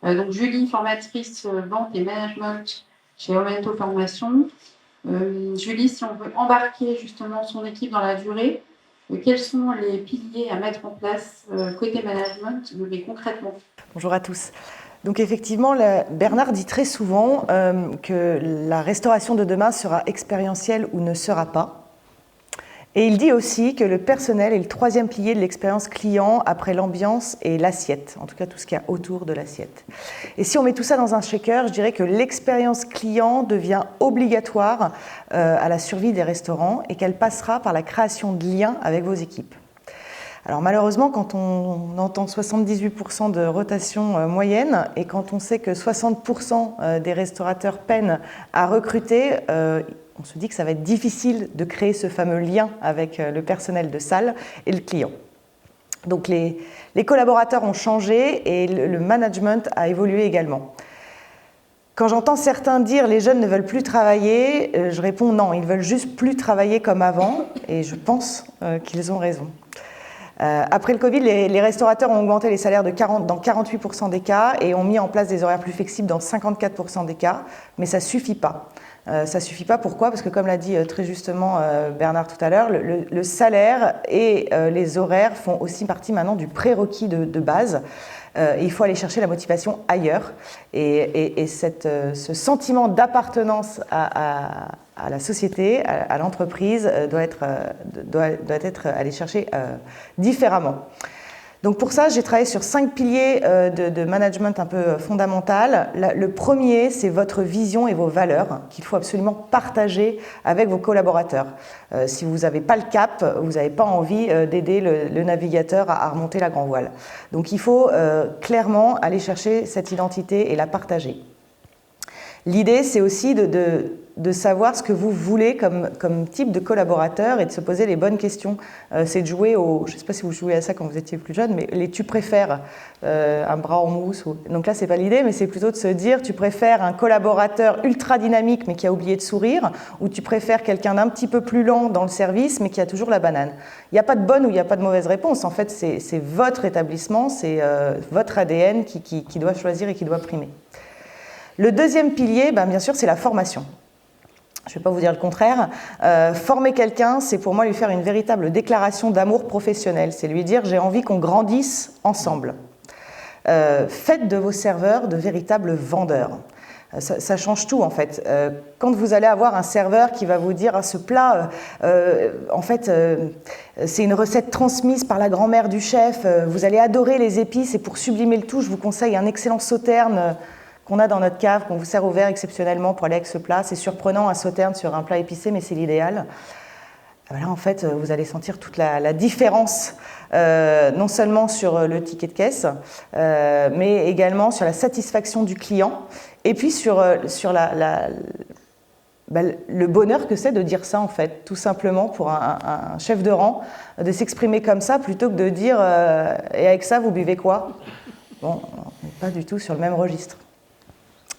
Donc Julie, formatrice vente et management chez Omento Formation. Julie, si on veut embarquer justement son équipe dans la durée, quels sont les piliers à mettre en place côté management, mais concrètement? Bonjour à tous. Donc effectivement, Bernard dit très souvent que la restauration de demain sera expérientielle ou ne sera pas. Et il dit aussi que le personnel est le troisième pilier de l'expérience client après l'ambiance et l'assiette, en tout cas tout ce qu'il y a autour de l'assiette. Et si on met tout ça dans un shaker, je dirais que l'expérience client devient obligatoire à la survie des restaurants et qu'elle passera par la création de liens avec vos équipes. Alors malheureusement, quand on entend 78% de rotation moyenne et quand on sait que 60% des restaurateurs peinent à recruter, on se dit que ça va être difficile de créer ce fameux lien avec le personnel de salle et le client. Donc les collaborateurs ont changé et le management a évolué également. Quand j'entends certains dire « les jeunes ne veulent plus travailler », je réponds « non, ils veulent juste plus travailler comme avant » et je pense qu'ils ont raison. Après le Covid, les restaurateurs ont augmenté les salaires dans 48% des cas et ont mis en place des horaires plus flexibles dans 54% des cas, mais ça ne suffit pas. Ça ne suffit pas, pourquoi? Parce que comme l'a dit très justement Bernard tout à l'heure, le salaire et les horaires font aussi partie maintenant du prérequis de base. Il faut aller chercher la motivation ailleurs et ce sentiment d'appartenance à la société, à l'entreprise, doit être allé chercher différemment. Donc pour ça, j'ai travaillé sur 5 piliers de management un peu fondamental. Le premier, c'est votre vision et vos valeurs qu'il faut absolument partager avec vos collaborateurs. Si vous n'avez pas le cap, vous n'avez pas envie d'aider le navigateur à remonter la grand voile. Donc il faut clairement aller chercher cette identité et la partager. L'idée, c'est aussi de savoir ce que vous voulez comme type de collaborateur et de se poser les bonnes questions. C'est de jouer je ne sais pas si vous jouez à ça quand vous étiez plus jeune, mais tu préfères un bras en mousse. Donc là, ce n'est pas l'idée, mais c'est plutôt de se dire, tu préfères un collaborateur ultra dynamique mais qui a oublié de sourire, ou tu préfères quelqu'un d'un petit peu plus lent dans le service mais qui a toujours la banane. Il n'y a pas de bonne ou il n'y a pas de mauvaise réponse. En fait, c'est votre établissement, c'est votre ADN qui doit choisir et qui doit primer. Le deuxième pilier, bien sûr, c'est la formation. Je ne vais pas vous dire le contraire. Former quelqu'un, c'est pour moi lui faire une véritable déclaration d'amour professionnel. C'est lui dire « j'ai envie qu'on grandisse ensemble ». Faites de vos serveurs de véritables vendeurs. Ça change tout en fait. Quand vous allez avoir un serveur qui va vous dire « ce plat, en fait, c'est une recette transmise par la grand-mère du chef, vous allez adorer les épices et pour sublimer le tout, je vous conseille un excellent sauterne ». Qu'on a dans notre cave, qu'on vous sert au verre exceptionnellement pour aller avec ce plat. C'est surprenant un sauterne sur un plat épicé, mais c'est l'idéal. Là, en fait, vous allez sentir toute la différence, non seulement sur le ticket de caisse, mais également sur la satisfaction du client, et puis sur le bonheur que c'est de dire ça, en fait, tout simplement pour un chef de rang, de s'exprimer comme ça, plutôt que de dire « et avec ça, vous buvez quoi ?» Bon, on n'est pas du tout sur le même registre.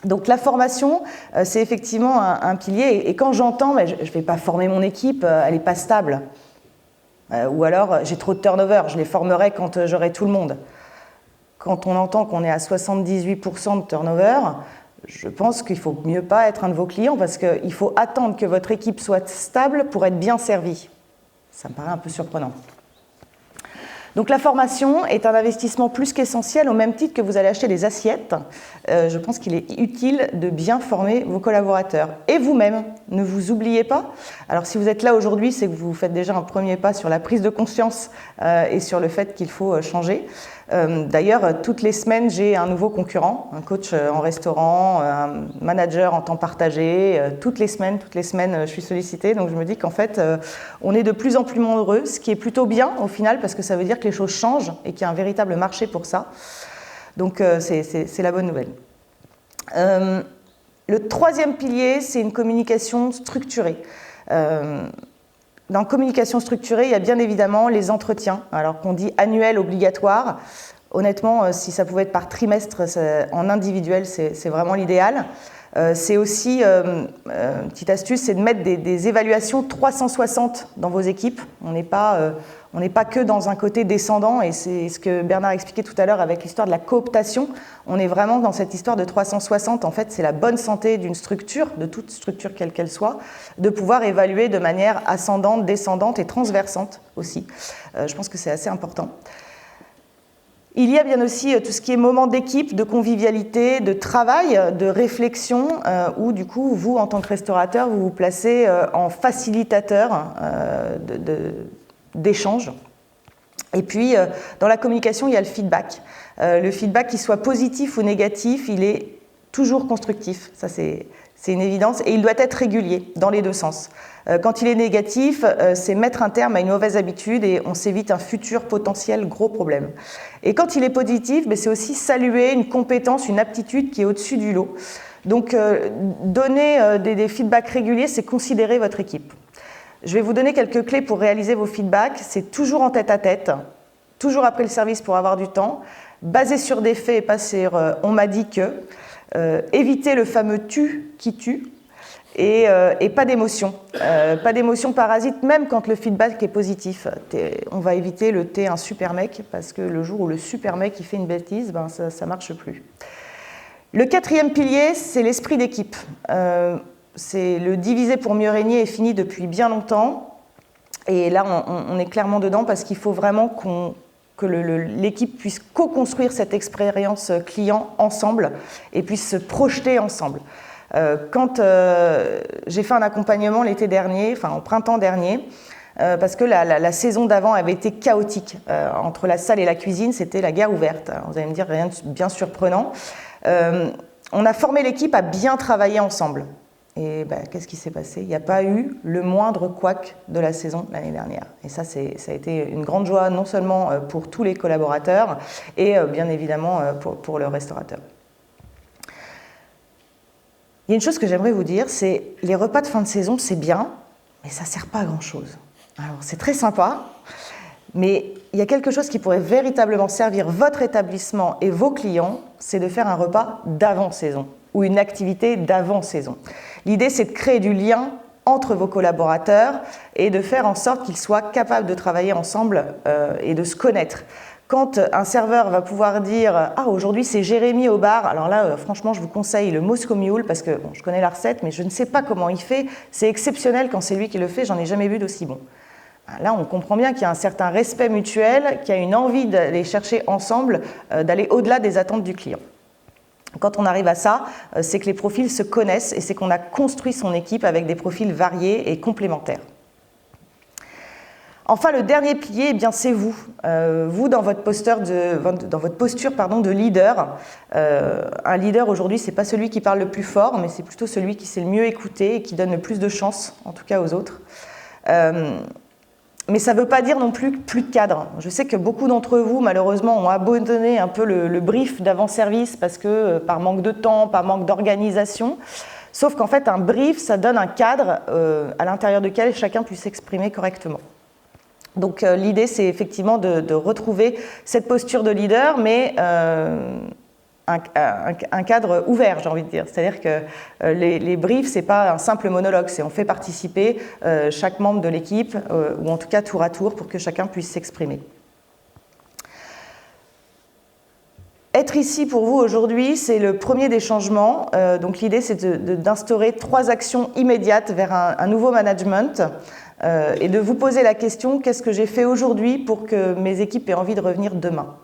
Donc la formation, c'est effectivement un pilier. Et quand j'entends, je ne vais pas former mon équipe, elle n'est pas stable. Ou alors, j'ai trop de turnover, je les formerai quand j'aurai tout le monde. Quand on entend qu'on est à 78% de turnover, je pense qu'il ne faut mieux pas être un de vos clients parce qu'il faut attendre que votre équipe soit stable pour être bien servie. Ça me paraît un peu surprenant. Donc la formation est un investissement plus qu'essentiel au même titre que vous allez acheter des assiettes. Je pense qu'il est utile de bien former vos collaborateurs. Et vous-même, ne vous oubliez pas. Alors si vous êtes là aujourd'hui, c'est que vous faites déjà un premier pas sur la prise de conscience et sur le fait qu'il faut changer. D'ailleurs, toutes les semaines, j'ai un nouveau concurrent, un coach en restaurant, un manager en temps partagé. Toutes les semaines, je suis sollicitée. Donc je me dis qu'en fait, on est de plus en plus nombreux, ce qui est plutôt bien au final, parce que ça veut dire que les choses changent et qu'il y a un véritable marché pour ça. Donc c'est la bonne nouvelle. Le troisième pilier, c'est une communication structurée. Dans communication structurée, il y a bien évidemment les entretiens, alors qu'on dit annuel obligatoire. Honnêtement, si ça pouvait être par trimestre en individuel, c'est vraiment l'idéal. C'est aussi, une petite astuce, c'est de mettre des évaluations 360 dans vos équipes. On n'est pas On n'est pas que dans un côté descendant, et c'est ce que Bernard expliquait tout à l'heure avec l'histoire de la cooptation. On est vraiment dans cette histoire de 360. En fait, c'est la bonne santé d'une structure, de toute structure quelle qu'elle soit, de pouvoir évaluer de manière ascendante, descendante et transversante aussi. Je pense que c'est assez important. Il y a bien aussi tout ce qui est moment d'équipe, de convivialité, de travail, de réflexion, où du coup, vous, en tant que restaurateur, vous vous placez en facilitateur d'échange. Et puis, dans la communication, il y a le feedback. Le feedback, qu'il soit positif ou négatif, il est toujours constructif. Ça, c'est une évidence. Et il doit être régulier, dans les deux sens. Quand il est négatif, c'est mettre un terme à une mauvaise habitude et on s'évite un futur potentiel gros problème. Et quand il est positif, c'est aussi saluer une compétence, une aptitude qui est au-dessus du lot. Donc, donner des feedbacks réguliers, c'est considérer votre équipe. Je vais vous donner quelques clés pour réaliser vos feedbacks. C'est toujours en tête-à-tête, toujours après le service pour avoir du temps, basé sur des faits et pas sur « on m'a dit que », éviter le fameux « tu qui tue », et pas d'émotion. Pas d'émotion parasite, même quand le feedback est positif. On va éviter le « t'es un super mec », parce que le jour où le super mec il fait une bêtise, ça ne marche plus. Le quatrième pilier, c'est l'esprit d'équipe. C'est le diviser pour mieux régner est fini depuis bien longtemps. Et là, on est clairement dedans parce qu'il faut vraiment que l'équipe puisse co-construire cette expérience client ensemble et puisse se projeter ensemble. Quand j'ai fait un accompagnement l'été dernier, enfin au printemps dernier, parce que la saison d'avant avait été chaotique. Entre la salle et la cuisine, c'était la guerre ouverte. Alors, vous allez me dire, rien de bien surprenant. On a formé l'équipe à bien travailler ensemble. Et qu'est-ce qui s'est passé? Il n'y a pas eu le moindre couac de la saison l'année dernière. Et ça a été une grande joie, non seulement pour tous les collaborateurs, et bien évidemment pour le restaurateur. Il y a une chose que j'aimerais vous dire, c'est les repas de fin de saison, c'est bien, mais ça ne sert pas à grand-chose. Alors, c'est très sympa, mais il y a quelque chose qui pourrait véritablement servir votre établissement et vos clients, c'est de faire un repas d'avant-saison ou une activité d'avant-saison. L'idée, c'est de créer du lien entre vos collaborateurs et de faire en sorte qu'ils soient capables de travailler ensemble et de se connaître. Quand un serveur va pouvoir dire « Ah, aujourd'hui, c'est Jérémy au bar », alors là, franchement, je vous conseille le Moscow Mule parce que je connais la recette, mais je ne sais pas comment il fait. C'est exceptionnel quand c'est lui qui le fait, j'en ai jamais vu d'aussi bon. Là, on comprend bien qu'il y a un certain respect mutuel, qu'il y a une envie d'aller chercher ensemble, d'aller au-delà des attentes du client. Quand on arrive à ça, c'est que les profils se connaissent et c'est qu'on a construit son équipe avec des profils variés et complémentaires. Enfin, le dernier pilier, c'est vous. Vous, dans votre posture de leader. Un leader, aujourd'hui, ce n'est pas celui qui parle le plus fort, mais c'est plutôt celui qui sait le mieux écouter et qui donne le plus de chance, en tout cas aux autres. Mais ça ne veut pas dire non plus de cadre. Je sais que beaucoup d'entre vous, malheureusement, ont abandonné un peu le brief d'avant-service parce que par manque de temps, par manque d'organisation. Sauf qu'en fait, un brief, ça donne un cadre à l'intérieur duquel chacun puisse s'exprimer correctement. Donc l'idée, c'est effectivement de retrouver cette posture de leader, mais un cadre ouvert, j'ai envie de dire. C'est-à-dire que les briefs, ce n'est pas un simple monologue, c'est on fait participer chaque membre de l'équipe, ou en tout cas tour à tour, pour que chacun puisse s'exprimer. Être ici pour vous aujourd'hui, c'est le premier des changements. Donc l'idée, c'est d'instaurer 3 actions immédiates vers un nouveau management et de vous poser la question, qu'est-ce que j'ai fait aujourd'hui pour que mes équipes aient envie de revenir demain ?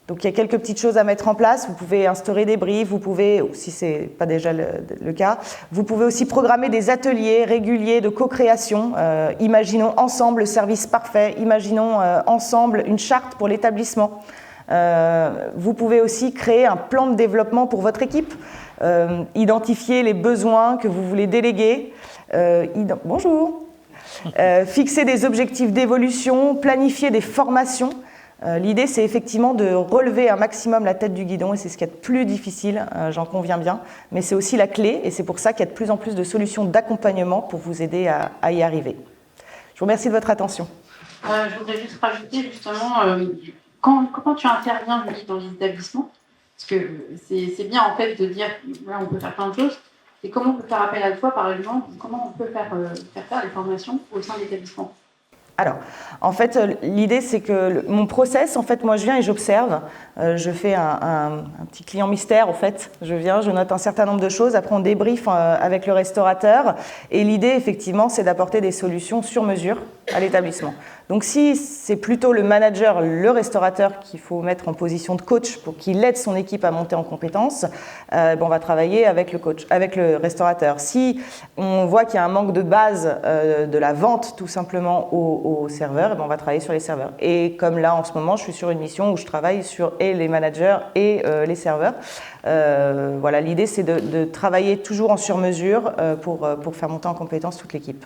Donc il y a quelques petites choses à mettre en place. Vous pouvez instaurer des briefs, vous pouvez, si ce n'est pas déjà le cas, vous pouvez aussi programmer des ateliers réguliers de co-création. Imaginons ensemble le service parfait, imaginons ensemble une charte pour l'établissement. Vous pouvez aussi créer un plan de développement pour votre équipe, identifier les besoins que vous voulez déléguer. Bonjour. Fixer des objectifs d'évolution, planifier des formations. L'idée, c'est effectivement de relever un maximum la tête du guidon et c'est ce qu'il y a de plus difficile, j'en conviens bien, mais c'est aussi la clé et c'est pour ça qu'il y a de plus en plus de solutions d'accompagnement pour vous aider à y arriver. Je vous remercie de votre attention. Je voudrais juste rajouter justement, comment tu interviens, Julie, dans les établissements, parce que c'est bien en fait de dire, là, on peut faire plein de choses, et comment on peut faire appel à toi, par exemple, comment on peut faire les formations au sein de l'établissement. Alors, en fait, l'idée, c'est que mon process, en fait, moi, je viens et j'observe. Je fais un petit client mystère, en fait. Je viens, je note un certain nombre de choses. Après, on débrief avec le restaurateur. Et l'idée, effectivement, c'est d'apporter des solutions sur mesure à l'établissement. Donc, si c'est plutôt le manager, le restaurateur qu'il faut mettre en position de coach pour qu'il aide son équipe à monter en compétences, on va travailler avec le coach, avec le restaurateur. Si on voit qu'il y a un manque de base de la vente, tout simplement, aux serveurs, on va travailler sur les serveurs. Et comme là, en ce moment, je suis sur une mission où je travaille sur et les managers et les serveurs. Voilà, l'idée, c'est de travailler toujours en sur-mesure pour faire monter en compétence toute l'équipe.